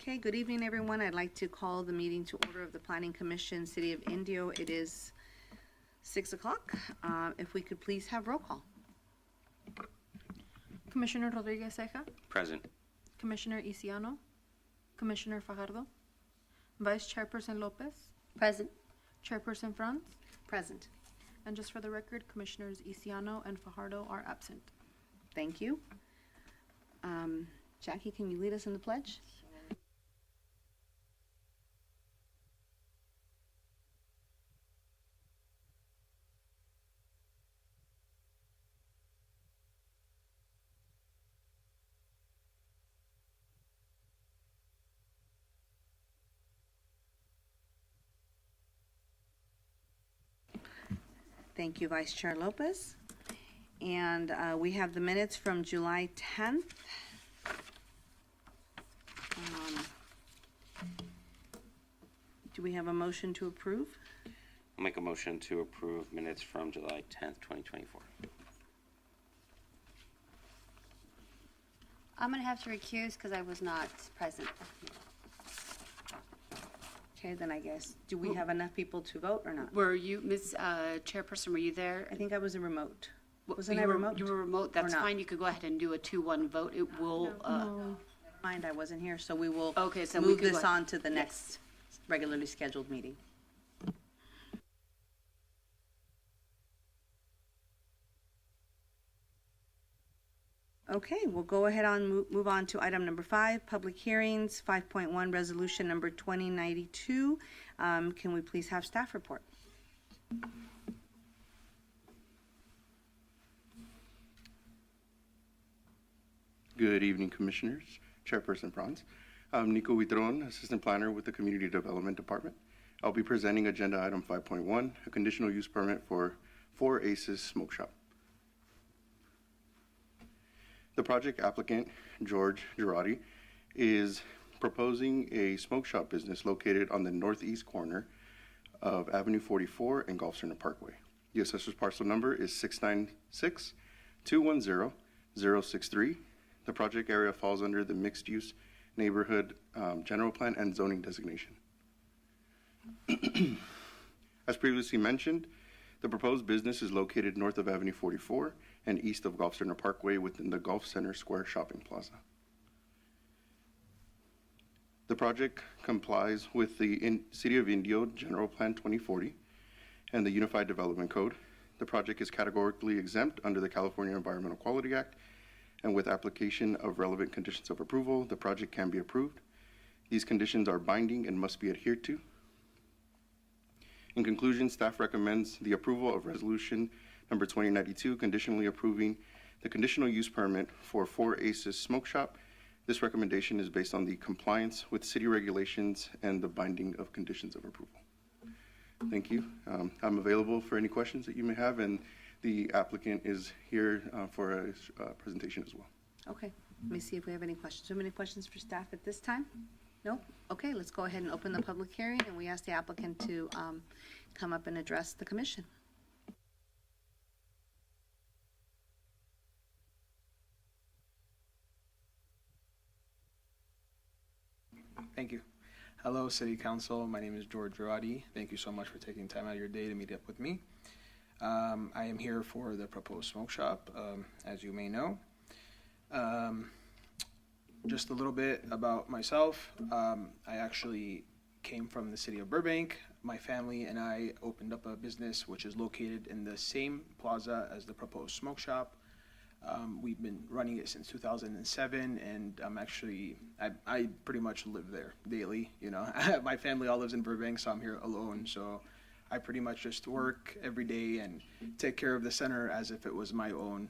Okay, good evening, everyone. I'd like to call the meeting to order of the Planning Commission, City of Indio. It is 6 o'clock. If we could please have roll call. Commissioner Rodriguez Ceja, Present. Commissioner Isiano, Commissioner Fajardo, Vice Chairperson Lopez, Present. Chairperson Franz, Present. and just for the record, Commissioners Isiano and Fajardo are absent. Thank you. Jackie, can you lead us in the pledge? Thank you, Vice Chair Lopez. And we have the minutes from July 10th. Do we have a motion to approve? I'll make a motion to approve minutes from July 10th, 2024. I'm going to have to recuse because I was not present. Okay, then I guess, do we have enough people to vote or not? Were you, Ms. Chairperson, were you there? I think I was a remote. Wasn't You I were- remote? You were remote, that's not? fine. You could go ahead and do a 2-1 vote. It will, Mind, I wasn't here, so we will Okay, so we move could this go- on to the next regularly scheduled meeting. Okay, we'll go ahead on, move on to item number 5, public hearings, 5.1, resolution number 2092. Can we please have staff report? Good evening, Commissioners. Chairperson Franz. I'm Nico Vitron, Assistant Planner with the Community Development Department. I'll be presenting Agenda Item 5.1, a conditional use permit for 4 Aces Smoke Shop. The project applicant, George Girardi, is proposing a smoke shop business located on the northeast corner of Avenue 44 and Gulf Center Parkway. The assessor's parcel number is 696-210-063. The project area falls under the mixed-use neighborhood general plan and zoning designation. As previously mentioned, the proposed business is located north of Avenue 44 and east of Gulf Center Parkway within the Gulf Center Square Shopping Plaza. The project complies with the City of Indio General Plan 2040 and the Unified Development Code. The project is categorically exempt under the California Environmental Quality Act, and with application of relevant conditions of approval, the project can be approved. These conditions are binding and must be adhered to. In conclusion, staff recommends the approval of resolution number 2092, conditionally approving the conditional use permit for 4 Aces Smoke Shop. This recommendation is based on the compliance with city regulations and the binding of conditions of approval. Thank you. I'm available for any questions that you may have, and the applicant is here for a presentation as well. Okay, let me see if we have any questions. Do we have any questions for staff at this time? No? Okay, let's go ahead and open the public hearing, and we ask the applicant to come up and address the commission. Thank you. Hello, City Council. My name is George Girardi. Thank you so much for taking time out of your day to meet up with me. I am here for the proposed smoke shop, as you may know. Just a little bit about myself. I actually came from the city of Burbank. My family and I opened up a business which is located in the same plaza as the proposed smoke shop. We've been running it since 2007, and I pretty much live there daily. You know, my family all lives in Burbank, so I'm here alone. So I pretty much just work every day and take care of the center as if it was my own.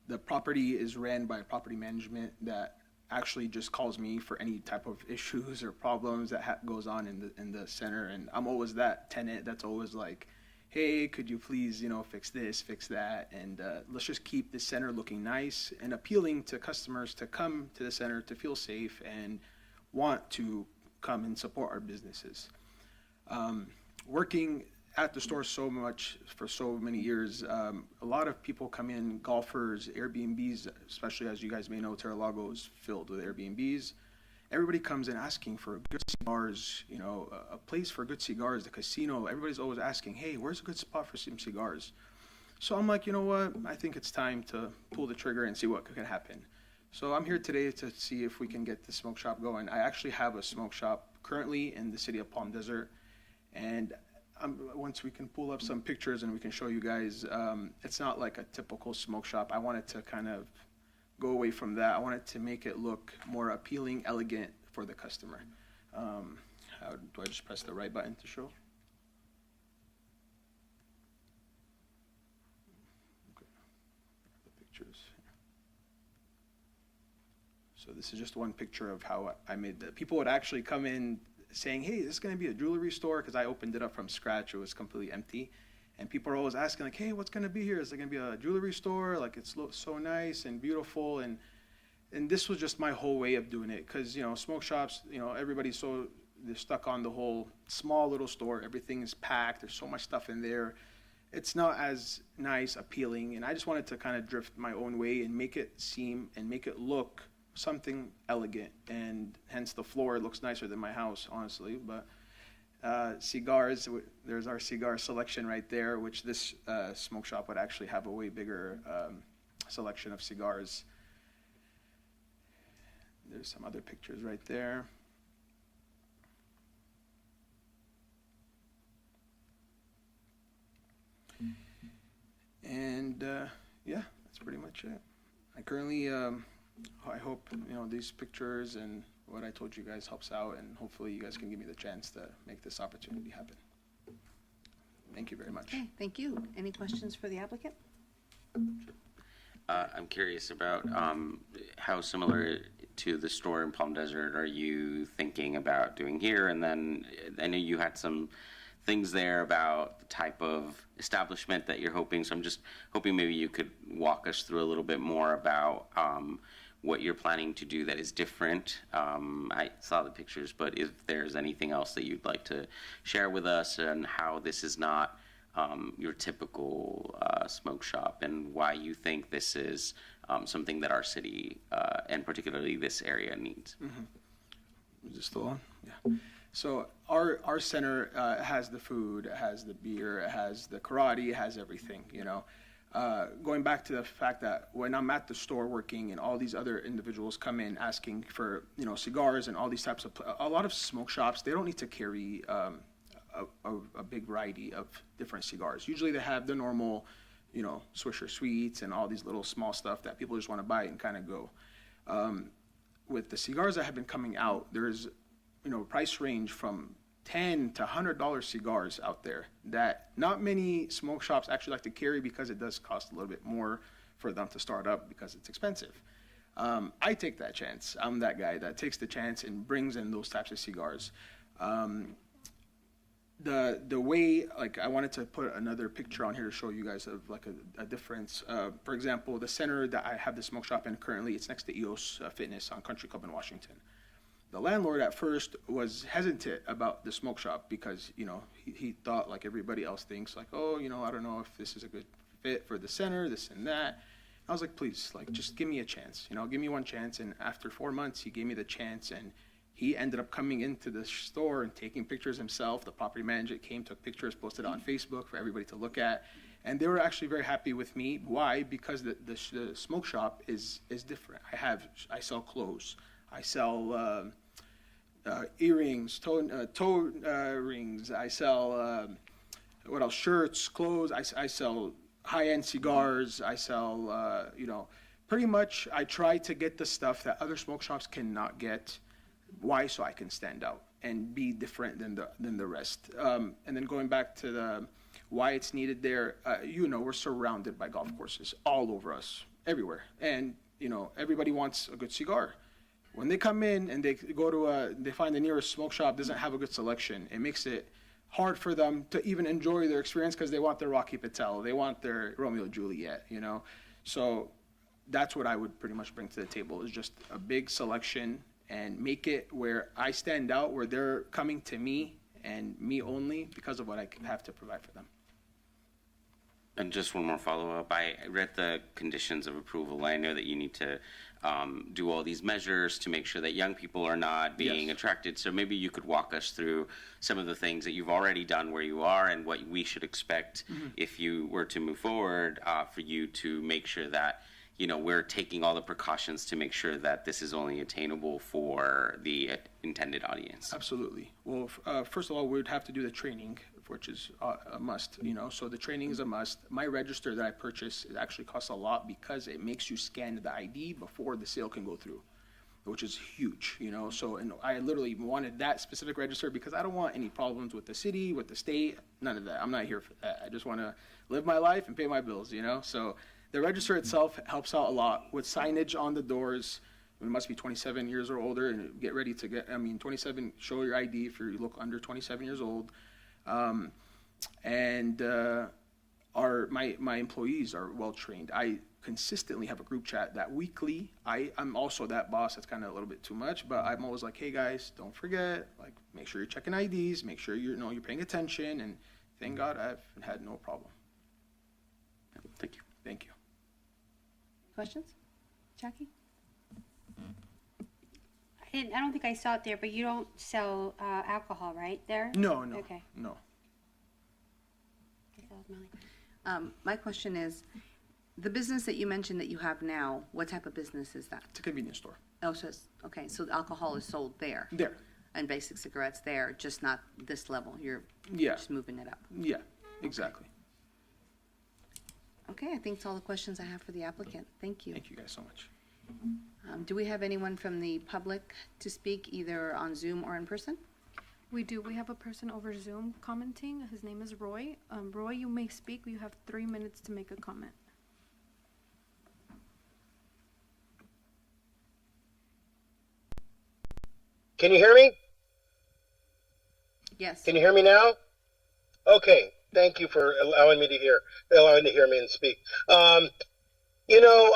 The property is ran by property management that actually just calls me for any type of issues or problems that goes on in the center, and I'm always that tenant that's always like, hey, could you please, fix this, fix that, and let's just keep the center looking nice and appealing to customers to come to the center to feel safe and want to come and support our businesses. Working at the store for so many years, a lot of people come in, golfers, Airbnbs, especially as you guys may know, Terra Lago is filled with Airbnbs. everybody comes in asking for good cigars, you know, a place for good cigars, the casino. Everybody's always asking, hey, where's a good spot for some cigars? So I'm like, you know what? I think it's time to pull the trigger and see what can happen. So I'm here today to see if we can get the smoke shop going. I actually have a smoke shop currently in the city of Palm Desert, and once we can pull up some pictures and we can show you guys, it's not like a typical smoke shop. I wanted to kind of go away from that. I wanted to make it look more appealing, elegant for the customer. How do I just press the right button to show? Okay. The pictures. So this is just one picture of how I made the. People would actually come in saying, hey, this is going to be a jewelry store, because I opened it up from scratch. It was completely empty. And people are always asking, like, hey, what's going to be here? Is it going to be a jewelry store? Like, it's so nice and beautiful. And this was just my whole way of doing it, because, you know, smoke shops, you know, everybody's they're stuck on the whole small little store. Everything is packed. There's so much stuff in there. It's not as nice, appealing. And I just wanted to kind of drift my own way and make it seem and make it look something elegant. And hence the floor looks nicer than my house, honestly. But cigars, there's our cigar selection right there, which this smoke shop would actually have a way bigger selection of cigars. There's some other pictures right there. And yeah, that's pretty much it. I currently, I hope, you know, these pictures and what I told you guys helps out, and hopefully you guys can give me the chance to make this opportunity happen. Thank you very much. Okay, thank you. Any questions for the applicant? I'm curious about how similar to the store in Palm Desert are you thinking about doing here? And then I know you had some things there about the type of establishment that you're hoping. So I'm just hoping maybe you could walk us through a little bit more about what you're planning to do that is different. I saw the pictures, but if there's anything else that you'd like to share with us, and how this is not your typical smoke shop, and why you think this is something that our city, and particularly this area, needs. Is this still on? Yeah. So our center has the food, it has the beer, it has the karate, it has everything, you know. Going back to the fact that when I'm at the store working and all these other individuals come in asking for, you know, cigars and all these types of, a lot of smoke shops, they don't need to carry a big variety of different cigars. Usually they have the normal, you know, Swisher Sweets and all these little small stuff that people just want to buy and kind of go. With the cigars that have been coming out, there's, you know, price range from $10 to $100 cigars out there that not many smoke shops actually like to carry, because it does cost a little bit more for them to start up because it's expensive. I take that chance. I'm that guy that takes the chance and brings in those types of cigars. The way, like, I wanted to put another picture on here to show you guys of like a difference. For example, the center that I have the smoke shop in currently, it's next to EOS Fitness on Country Club in Washington. The landlord at first was hesitant about the smoke shop because, you know, he thought, like everybody else thinks, like, oh, you know, I don't know if this is a good fit for the center, this and that. I was like, please, like, just give me a chance, you know, give me one chance. And after 4 months, he gave me the chance, and he ended up coming into the store and taking pictures himself. The property manager came, took pictures, posted it on Facebook for everybody to look at. And they were actually very happy with me. Why? Because the smoke shop is different. I sell clothes. I sell earrings, toe rings. I sell, what else? Shirts, clothes. I sell high-end cigars. I sell, you know, pretty much I try to get the stuff that other smoke shops cannot get. Why? So I can stand out and be different than the rest. And then going back to the why it's needed there, you know, we're surrounded by golf courses all over us, everywhere. And, you know, everybody wants a good cigar. When they come in and they go to they find the nearest smoke shop doesn't have a good selection, it makes it hard for them to even enjoy their experience, because they want their Rocky Patel, they want their Romeo and Juliet, you know. So that's what I would pretty much bring to the table, is just a big selection and make it where I stand out, where they're coming to me and me only because of what I have to provide for them. And just one more follow-up. I read the conditions of approval. I know that you need to do all these measures to make sure that young people are not being Yes. attracted. So maybe you could walk us through some of the things that you've already done where you are and what we should expect if you were to move forward, for you to make sure that, you know, we're taking all the precautions to make sure that this is only attainable for the intended audience. Absolutely. Well, first of all, we would have to do the training, which is a must, you know, so the training is a must. My register that I purchased, it actually costs a lot because it makes you scan the ID before the sale can go through, which is huge, you know, so, and I literally wanted that specific register because I don't want any problems with the city, with the state, none of that. I'm not here for that. I just want to live my life and pay my bills, you know, so the register itself helps out a lot with signage on the doors. It must be 27 years or older, and get ready to get, 27, show your ID if you look under 27 years old. My employees are well trained. I consistently have a group chat that weekly. I'm also that boss that's kind of a little bit too much, but I'm always like, hey guys, don't forget, like, make sure you're checking IDs, make sure you're paying attention, and thank God I've had no problem. Thank you. Thank you. Questions? Jackie? I don't think I saw it there, but you don't sell alcohol, right, there? No. Okay. No. I thought it was Melanie. My question is, the business that you mentioned that you have now, what type of business is that? It's a convenience store. Oh, so it's, okay, so the alcohol is sold there? There. And basic cigarettes there, just not this level? You're Yeah. just moving it up? Yeah, exactly. Okay, I think that's all the questions I have for the applicant. Thank you. Thank you guys so much. Do we have anyone from the public to speak, either on Zoom or in person? We do. We have a person over Zoom commenting. His name is Roy. Roy, you may speak. You have 3 minutes to make a comment. Can you hear me? Yes. Can you hear me now? Okay. Thank you for allowing to hear me and speak.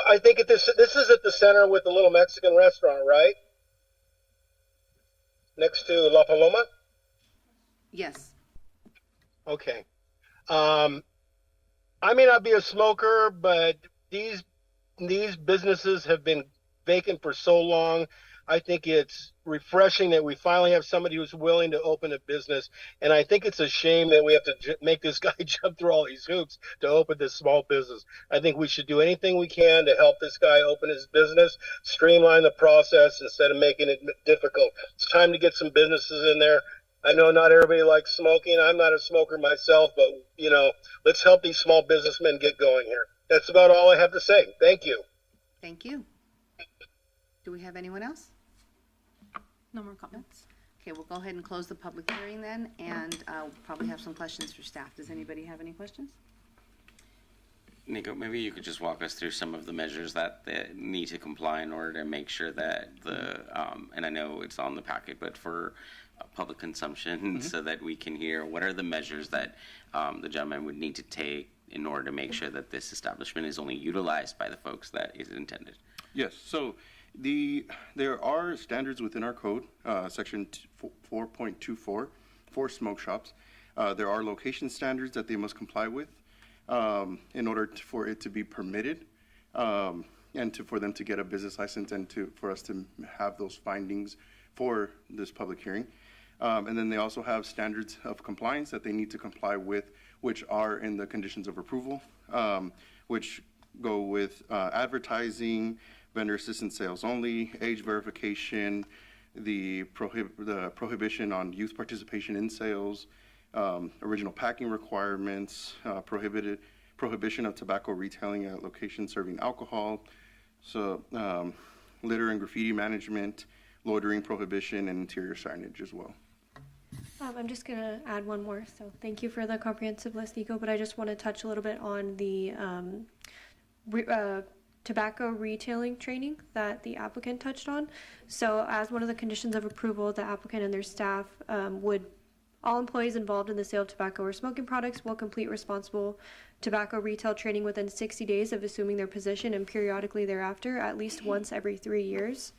I think this is at the center with the little Mexican restaurant, right? Next to La Paloma? Yes. Okay. I may not be a smoker, but these businesses have been vacant for so long. I think it's refreshing that we finally have somebody who's willing to open a business. And I think it's a shame that we have to make this guy jump through all these hoops to open this small business. I think we should do anything we can to help this guy open his business, streamline the process instead of making it difficult. It's time to get some businesses in there. I know not everybody likes smoking. I'm not a smoker myself, but, let's help these small businessmen get going here. That's about all I have to say. Thank you. Thank you. Do we have anyone else? No more comments. Okay, we'll go ahead and close the public hearing then, and we'll probably have some questions for staff. Does anybody have any questions? Nico, maybe you could just walk us through some of the measures that they need to comply in order to make sure that and I know it's on the packet, but for public consumption, so that we can hear what are the measures that the gentleman would need to take in order to make sure that this establishment is only utilized by the folks that is intended. Yes, so there are standards within our code, section 4.24, for smoke shops. There are location standards that they must comply with in order for it to be permitted, and for them to get a business license, and for us to have those findings for this public hearing. And then they also have standards of compliance that they need to comply with, which are in the conditions of approval, which go with advertising, vendor assistance sales only, age verification, the prohibition on youth participation in sales, original packing requirements, prohibition of tobacco retailing at locations serving alcohol, so litter and graffiti management, loitering prohibition, and interior signage as well. I'm just going to add one more. So thank you for the comprehensive list, Nico, but I just want to touch a little bit on the tobacco retailing training that the applicant touched on. So as one of the conditions of approval, the applicant and their staff all employees involved in the sale of tobacco or smoking products will complete responsible tobacco retail training within 60 days of assuming their position, and periodically thereafter, at least once every 3 years.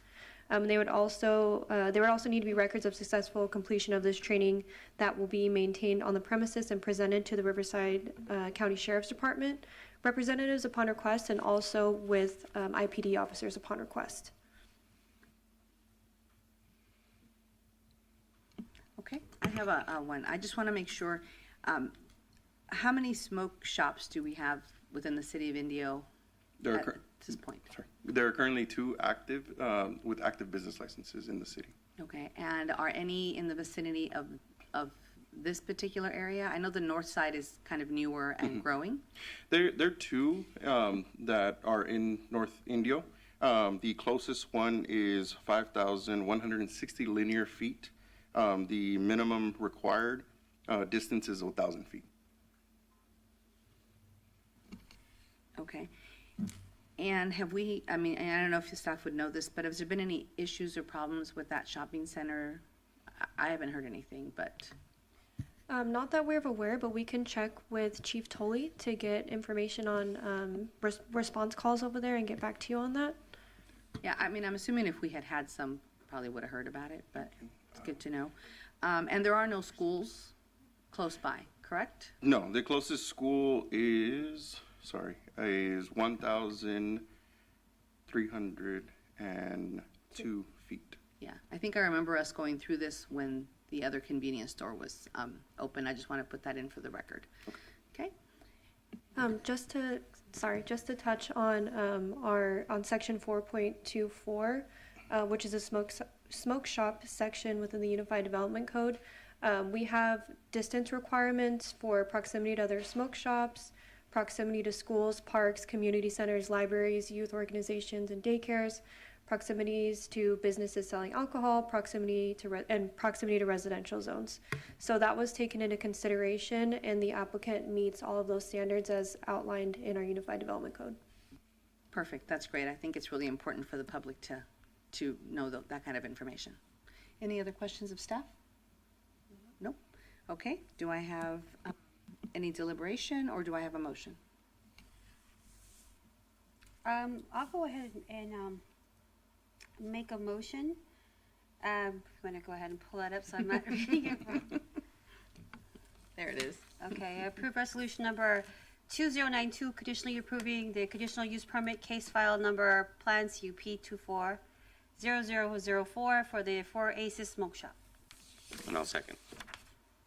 There would also need to be records of successful completion of this training that will be maintained on the premises and presented to the Riverside County Sheriff's Department, representatives upon request and also with IPD officers upon request. Okay, I have a one. I just want to make sure, how many smoke shops do we have within the city of Indio There are, at cur- this point? sorry. There are currently 2 active, with active business licenses in the city. Okay, and are any in the vicinity of this particular area? I know the north side is kind of newer and growing. There are 2 that are in North Indio. The closest one is 5,160 linear feet. The minimum required distance is 1,000 feet. Okay. And have we, I mean, and I don't know if the staff would know this, but has there been any issues or problems with that shopping center? I haven't heard anything, but, Not that we're aware, but we can check with Chief Tully to get information on response calls over there and get back to you on that. yeah, I mean, I'm assuming if we had some, probably would have heard about it, but it's good to know. And there are no schools close by, correct? No, the closest school is 1,302 feet. Yeah, I think I remember us going through this when the other convenience store was open. I just want to put that in for the record. Okay? Just to touch on on section 4.24, which is a smoke shop section within the Unified Development Code. We have distance requirements for proximity to other smoke shops, proximity to schools, parks, community centers, libraries, youth organizations, and daycares, proximities to businesses selling alcohol, proximity to residential zones. So that was taken into consideration, and the applicant meets all of those standards as outlined in our Unified Development Code. Perfect. That's great. I think it's really important for the public to know that kind of information. Any other questions of staff? Nope. Okay. Do I have any deliberation, or do I have a motion? I'll go ahead and make a motion. I'm gonna go ahead and pull that up so I'm not reading it wrong. There it is. Okay, approve resolution number 2092, conditionally approving the conditional use permit case file number Plan CUP 240004 for the 4 Aces Smoke Shop. And I'll second.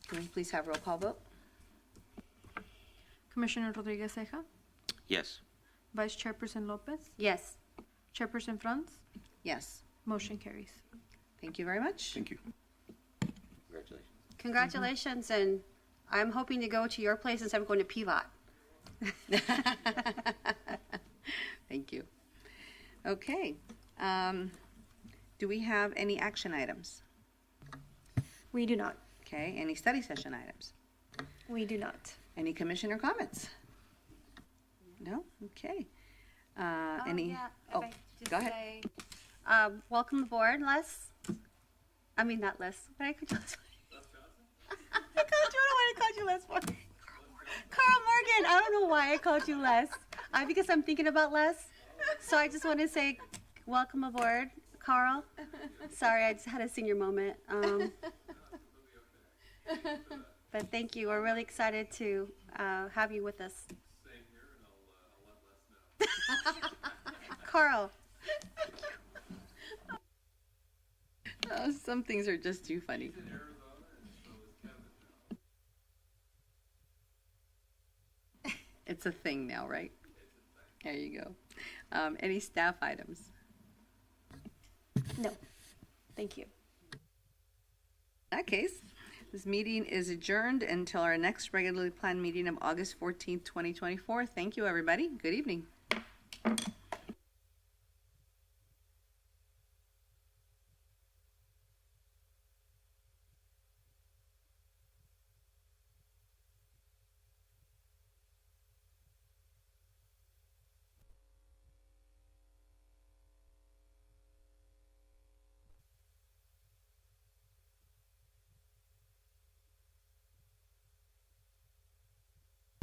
Can we please have roll call vote? Commissioner Rodriguez Ceja, Yes. Vice Chairperson Lopez, Yes. Chairperson Franz, Yes. motion carries. Thank you very much. Thank you. Congratulations. Congratulations, and I'm hoping to go to your place instead of going to Pivot. Thank you. Okay. Do we have any action items? We do not. Okay. Any study session items? We do not. Any commissioner comments? No? Okay. Any? Oh, go ahead. Welcome aboard, Les. I mean, not Les, but I could just. I called you. I don't want to call you Les for. Carl Morgan. I don't know why I called you Les. Because I'm thinking about Les. So I just want to say, welcome aboard, Carl. Sorry, I just had a senior moment. But thank you. We're really excited to have you with us. Same here, and I'll let Les know. Carl. Oh, some things are just too funny. He's in Arizona, and so is Kevin now. It's a thing now, right? There you go. Any staff items? No. Thank you. In that case, this meeting is adjourned until our next regularly planned meeting of August 14th, 2024. Thank you, everybody. Good evening.